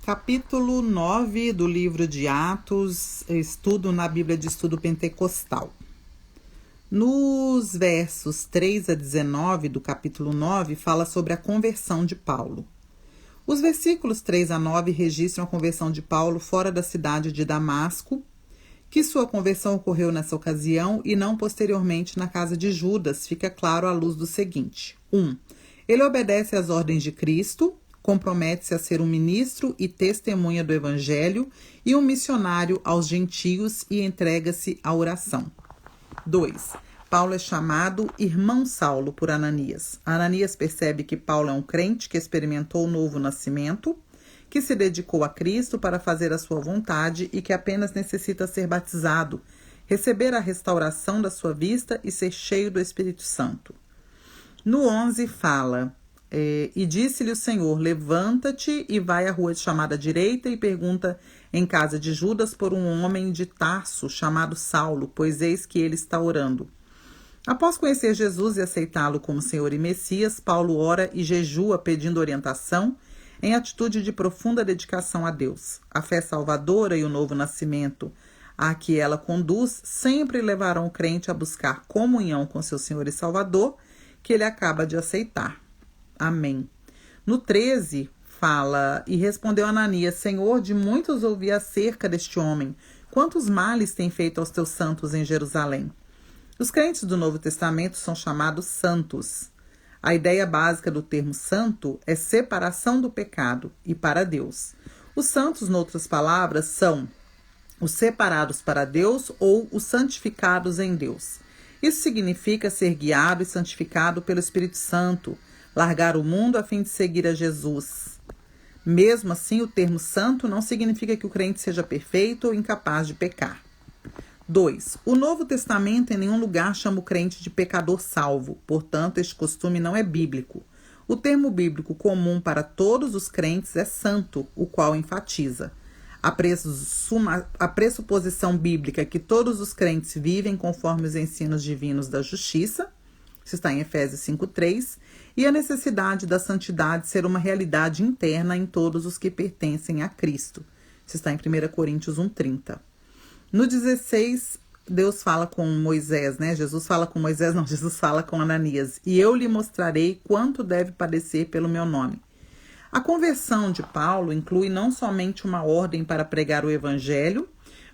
Capítulo 9 do livro de Atos, estudo na Bíblia de Estudo Pentecostal. Nos versos 3 a 19 do capítulo 9, fala sobre a conversão de Paulo. Os versículos 3 a 9 registram a conversão de Paulo fora da cidade de Damasco, que sua conversão ocorreu nessa ocasião e não posteriormente na casa de Judas, fica claro à luz do seguinte. 1. Ele obedece às ordens de Cristo, compromete-se a ser um ministro e testemunha do Evangelho e um missionário aos gentios e entrega-se à oração. 2. Paulo é chamado irmão Saulo por Ananias. Ananias percebe que Paulo é um crente que experimentou o novo nascimento, que se dedicou a Cristo para fazer a sua vontade e que apenas necessita ser batizado, receber a restauração da sua vista e ser cheio do Espírito Santo. No 11 fala... E disse-lhe o Senhor, levanta-te e vai à rua chamada direita e pergunta em casa de Judas por um homem de Tarso chamado Saulo, pois eis que ele está orando. Após conhecer Jesus e aceitá-lo como Senhor e Messias, Paulo ora e jejua pedindo orientação em atitude de profunda dedicação a Deus. A fé salvadora e o novo nascimento a que ela conduz sempre levarão o crente a buscar comunhão com seu Senhor e Salvador, que ele acaba de aceitar. Amém. No 13 fala, e respondeu Ananias, Senhor, de muitos ouvi acerca deste homem. Quantos males tem feito aos teus santos em Jerusalém? Os crentes do Novo Testamento são chamados santos. A ideia básica do termo santo é separação do pecado e para Deus. Os santos, noutras palavras, são os separados para Deus ou os santificados em Deus. Isso significa ser guiado e santificado pelo Espírito Santo, largar o mundo a fim de seguir a Jesus. Mesmo assim, o termo santo não significa que o crente seja perfeito ou incapaz de pecar. 2. O Novo Testamento em nenhum lugar chama o crente de pecador salvo, portanto, este costume não é bíblico. O termo bíblico comum para todos os crentes é santo, o qual enfatiza a pressuposição bíblica que todos os crentes vivem conforme os ensinos divinos da justiça, isso está em Efésios 5:3, e a necessidade da santidade ser uma realidade interna em todos os que pertencem a Cristo. Isso está em 1 Coríntios 1:30. No 16, Deus fala com Moisés, né? Jesus fala com Ananias. E eu lhe mostrarei quanto deve padecer pelo meu nome. A conversão de Paulo inclui não somente uma ordem para pregar o Evangelho,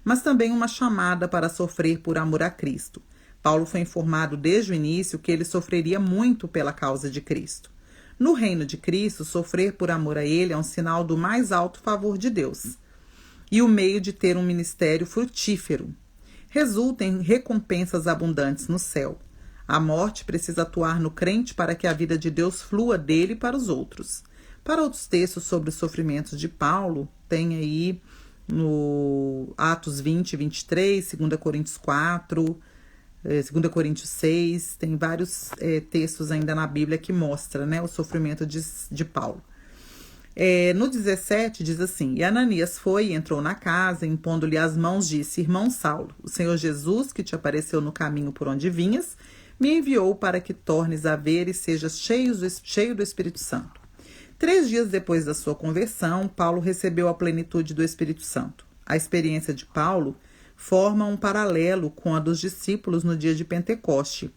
mas também uma chamada para sofrer por amor a Cristo. Paulo foi informado desde o início que ele sofreria muito pela causa de Cristo. No reino de Cristo, sofrer por amor a ele é um sinal do mais alto favor de Deus e o meio de ter um ministério frutífero. Resulta em recompensas abundantes no céu. A morte precisa atuar no crente para que a vida de Deus flua dele para os outros. Para outros textos sobre os sofrimentos de Paulo, tem aí no Atos 20 e 23, 2 Coríntios 4... 2 Coríntios 6, tem vários textos ainda na Bíblia que mostram, né, o sofrimento de Paulo. No 17 diz assim, e Ananias foi e entrou na casa, impondo-lhe as mãos, disse, irmão Saulo, o Senhor Jesus, que te apareceu no caminho por onde vinhas, me enviou para que tornes a ver e sejas cheio do Espírito Santo. 3 dias depois da sua conversão, Paulo recebeu a plenitude do Espírito Santo. A experiência de Paulo forma um paralelo com a dos discípulos no dia de Pentecoste.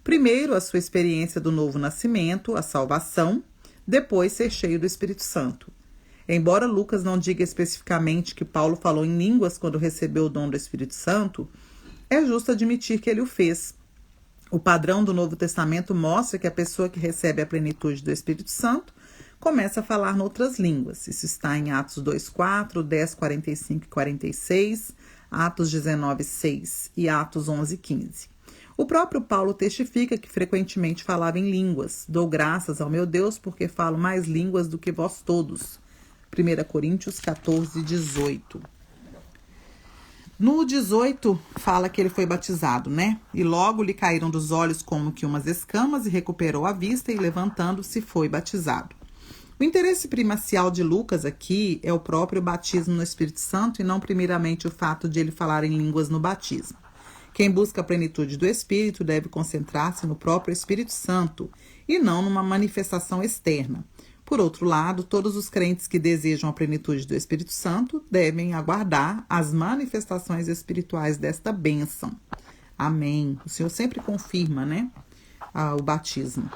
Primeiro, a sua experiência do novo nascimento, a salvação, depois ser cheio do Espírito Santo. Embora Lucas não diga especificamente que Paulo falou em línguas quando recebeu o dom do Espírito Santo, é justo admitir que ele o fez. O padrão do Novo Testamento mostra que a pessoa que recebe a plenitude do Espírito Santo começa a falar noutras línguas. Isso está em Atos 2:4, 10:45 e 46, Atos 19:6 e Atos 11:15. O próprio Paulo testifica que frequentemente falava em línguas. Dou graças ao meu Deus porque falo mais línguas do que vós todos. 1 Coríntios 14:18. No 18 fala que ele foi batizado, né? E logo lhe caíram dos olhos como que umas escamas e recuperou a vista e levantando-se foi batizado. O interesse primacial de Lucas aqui é o próprio batismo no Espírito Santo e não primeiramente o fato de ele falar em línguas no batismo. Quem busca a plenitude do Espírito deve concentrar-se no próprio Espírito Santo e não numa manifestação externa. Por outro lado, todos os crentes que desejam a plenitude do Espírito Santo devem aguardar as manifestações espirituais desta bênção. Amém. O Senhor sempre confirma, né, o batismo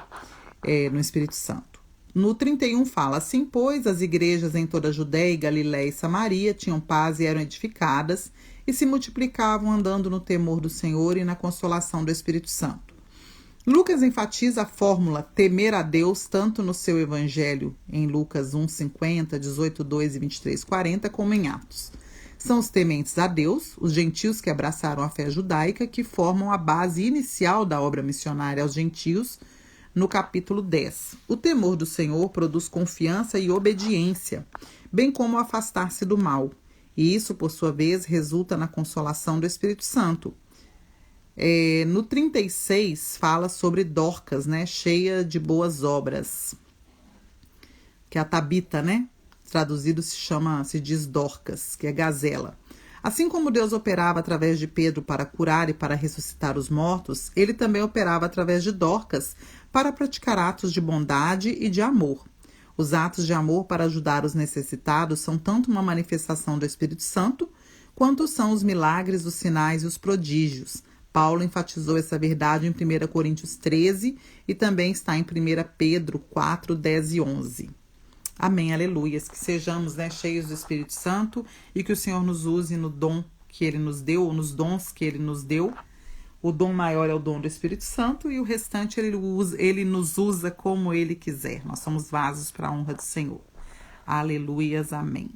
no Espírito Santo. No 31 fala: assim, pois, as igrejas em toda a Judéia, Galiléia e Samaria tinham paz e eram edificadas, e se multiplicavam andando no temor do Senhor e na consolação do Espírito Santo. Lucas enfatiza a fórmula temer a Deus tanto no seu evangelho, em Lucas 1:50, 18:2 e 23:40, como em Atos. São os tementes a Deus, os gentios que abraçaram a fé judaica, que formam a base inicial da obra missionária aos gentios, no capítulo 10. O temor do Senhor produz confiança e obediência, bem como afastar-se do mal. E isso, por sua vez, resulta na consolação do Espírito Santo. No 36, fala sobre Dorcas, né, cheia de boas obras. Que é a Tabita, né? Traduzido se diz Dorcas, que é gazela. Assim como Deus operava através de Pedro para curar e para ressuscitar os mortos, ele também operava através de Dorcas para praticar atos de bondade e de amor. Os atos de amor para ajudar os necessitados são tanto uma manifestação do Espírito Santo, quanto são os milagres, os sinais e os prodígios. Paulo enfatizou essa verdade em 1 Coríntios 13 e também está em 1 Pedro 4, 10 e 11. Amém, aleluias. Que sejamos, né, cheios do Espírito Santo e que o Senhor nos use no dom que Ele nos deu, ou nos dons que Ele nos deu. O dom maior é o dom do Espírito Santo e o restante Ele nos usa como Ele quiser. Nós somos vasos para a honra do Senhor. Aleluias, amém.